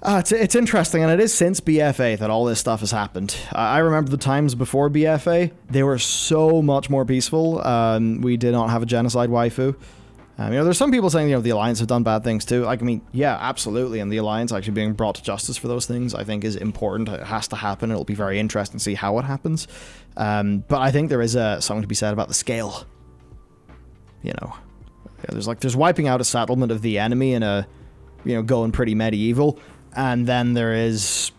It's interesting, and it is since BFA that all this stuff has happened. I remember the times before BFA; they were so much more peaceful. We did not have a genocide waifu. There's some people saying, the Alliance have done bad things too. Yeah, absolutely. And the Alliance actually being brought to justice for those things, I think, is important. It has to happen. It'll be very interesting to see how it happens. But I think there is something to be said about the scale. There's wiping out a settlement of the enemy in going pretty medieval, and then there is,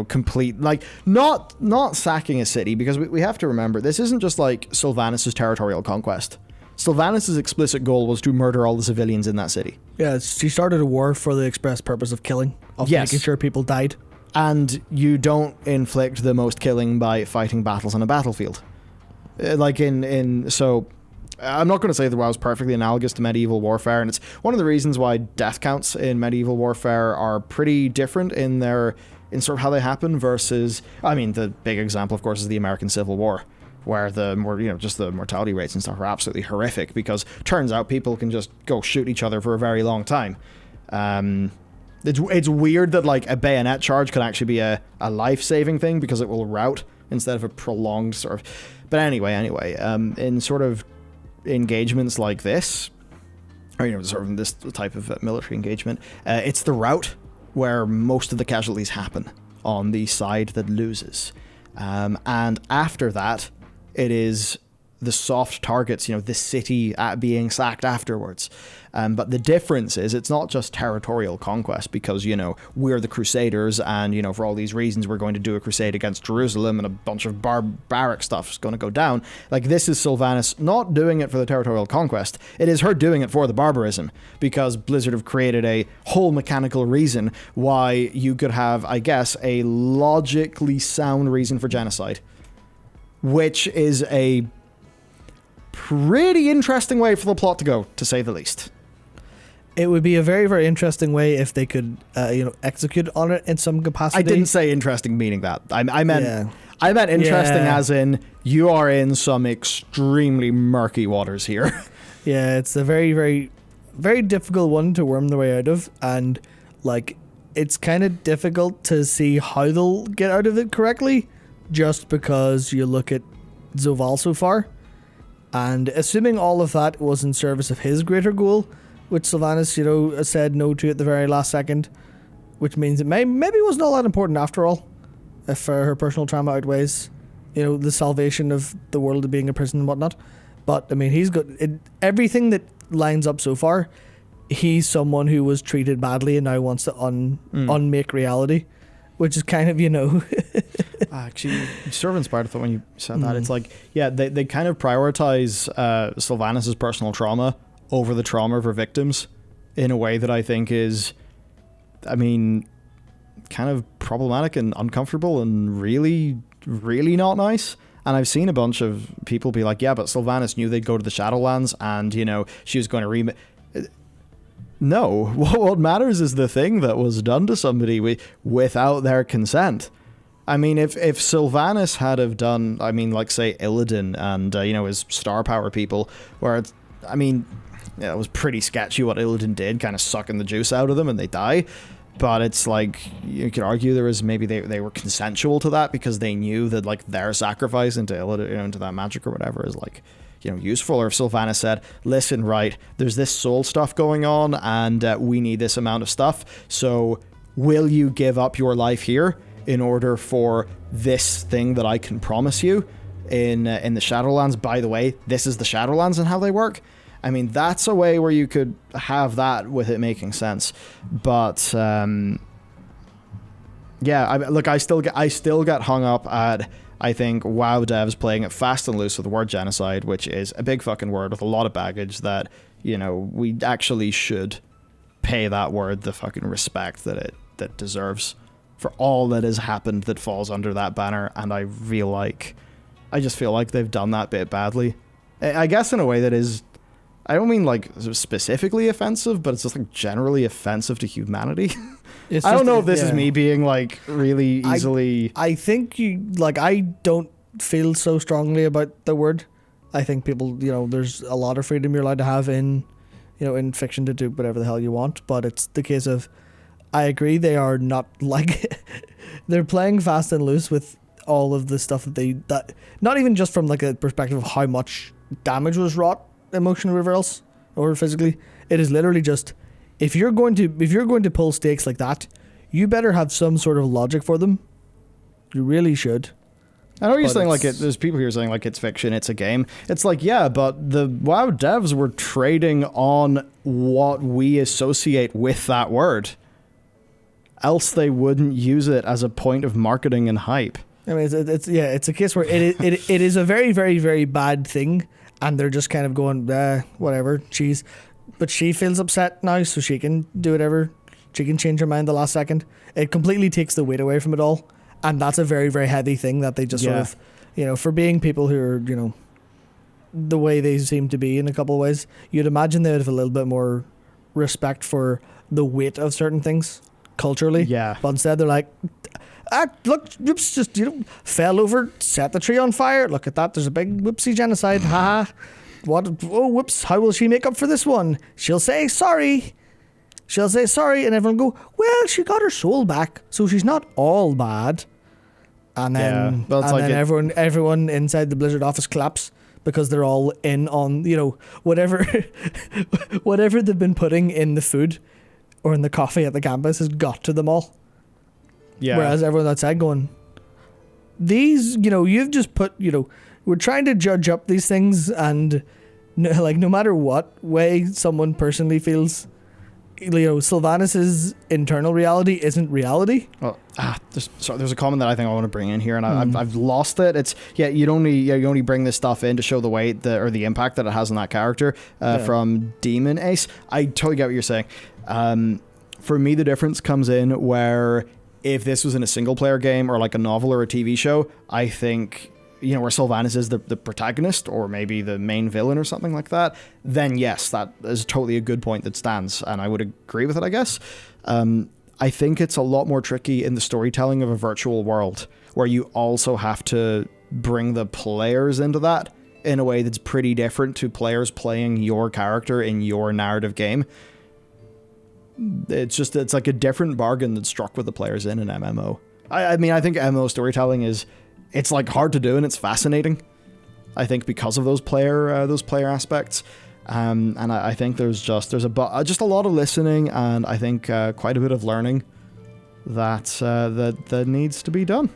complete, not sacking a city, because we have to remember, this isn't just like Sylvanas' territorial conquest. Sylvanas' explicit goal was to murder all the civilians in that city. Yeah, she started a war for the express purpose of killing, making sure people died. And you don't inflict the most killing by fighting battles on a battlefield. So I'm not going to say that WoW is perfectly analogous to medieval warfare, and it's one of the reasons why death counts in medieval warfare are pretty different in sort of how they happen versus, the big example, of course, is the American Civil War, where the mortality rates and stuff are absolutely horrific, because turns out people can just go shoot each other for a very long time. It's weird that a bayonet charge can actually be a life-saving thing, because it will rout instead of a prolonged sort of... But anyway, in sort of engagements like this, or sort of this type of military engagement, it's the rout where most of the casualties happen on the side that loses. And after that, it is the soft targets, the city being sacked afterwards. But the difference is it's not just territorial conquest, because, we're the Crusaders, and, for all these reasons, we're going to do a crusade against Jerusalem, and a bunch of barbaric stuff is going to go down. This is Sylvanas not doing it for the territorial conquest. It is her doing it for the barbarism, because Blizzard have created a whole mechanical reason why you could have, I guess, a logically sound reason for genocide, which is a pretty interesting way for the plot to go, to say the least. It would be a very, very interesting way if they could, execute on it in some capacity. I didn't say interesting meaning that. I meant interesting as in you are in some extremely murky waters here. Yeah, it's a very, very, very difficult one to worm their way out of, and it's kind of difficult to see how they'll get out of it correctly, just because you look at Zoval so far, and assuming all of that was in service of his greater goal, which Sylvanas, said no to at the very last second, which means it maybe wasn't all that important after all, if her personal trauma outweighs, the salvation of the world being a prison and whatnot. But, he's got everything that lines up so far. He's someone who was treated badly and now wants to unmake reality, which is kind of, Actually, you sort of inspired thought when you said that. It's they kind of prioritize Sylvanas' personal trauma over the trauma of her victims in a way that I think is, kind of problematic and uncomfortable and really, really not nice. And I've seen a bunch of people be like, yeah, but Sylvanas knew they'd go to the Shadowlands, and, she was going to No, what matters is the thing that was done to somebody without their consent. If Sylvanas had have done, say, Illidan and, his star power people, where it's, it was pretty sketchy what Illidan did, kind of sucking the juice out of them and they die. But it's you could argue there was maybe they were consensual to that, because they knew that their sacrifice into Illidan, into that magic or whatever is useful. Or if Sylvanas said, listen, right, there's this soul stuff going on, and we need this amount of stuff, so will you give up your life here in order for this thing that I can promise you in the Shadowlands? By the way, this is the Shadowlands and how they work. That's a way where you could have that with it making sense. But I still get hung up at, I think, WoW devs playing it fast and loose with the word genocide, which is a big fucking word with a lot of baggage that, we actually should pay that word the fucking respect that it deserves for all that has happened that falls under that banner. And I just feel like they've done that bit badly. I guess in a way that is, I don't mean specifically offensive, but it's just generally offensive to humanity. I don't know if this is me being really easily... I think I don't feel so strongly about the word. I think people, there's a lot of freedom you're allowed to have in fiction to do whatever the hell you want, but it's the case of, I agree they are not like they're playing fast and loose with all of the stuff that not even just from like a perspective of how much damage was wrought emotionally or else or physically. It is literally just if you're going to pull stakes like that, you better have some sort of logic for them. You really should. I know you're saying like there's people here saying like it's fiction, it's a game. It's like, yeah, but the WoW devs were trading on what we associate with that word. Else they wouldn't use it as a point of marketing and hype. I mean, it's a case where it is a very, very, very bad thing, and they're just kind of going, whatever, but she feels upset now, so she can do whatever. She can change her mind the last second. It completely takes the weight away from it all. And that's a very, very heavy thing that they just sort of, for being people who are, the way they seem to be in a couple of ways, you'd imagine they would have a little bit more respect for the weight of certain things culturally. Yeah. But instead they're like, look, whoops, just, fell over, set the tree on fire. Look at that. There's a big whoopsie genocide. Haha. What? Oh, whoops. How will she make up for this one? She'll say sorry. And everyone go, well, she got her soul back, so she's not all bad. And then, everyone inside the Blizzard office claps because they're all in on, whatever they've been putting in the food or in the coffee at the campus has got to them all. Yeah. Whereas everyone outside going, these, you've just put, we're trying to judge up these things, and no matter what way someone personally feels, Sylvanas' internal reality isn't reality. Well, there's a comment that I think I want to bring in here, and I've lost it. It's you only bring this stuff in to show the weight or the impact that it has on that character. From Demon Ace, I totally get what you're saying. For me, the difference comes in where if this was in a single player game or like a novel or a TV show, I think, where Sylvanas is the protagonist or maybe the main villain or something like that, then yes, that is totally a good point that stands, and I would agree with it, I guess. I think it's a lot more tricky in the storytelling of a virtual world, where you also have to bring the players into that in a way that's pretty different to players playing your character in your narrative game. It's like a different bargain that's struck with the players in an MMO. I mean, I think MMO storytelling it's like hard to do, and it's fascinating, I think, because of those player aspects. And I think there's a lot of listening, and I think quite a bit of learning that needs to be done.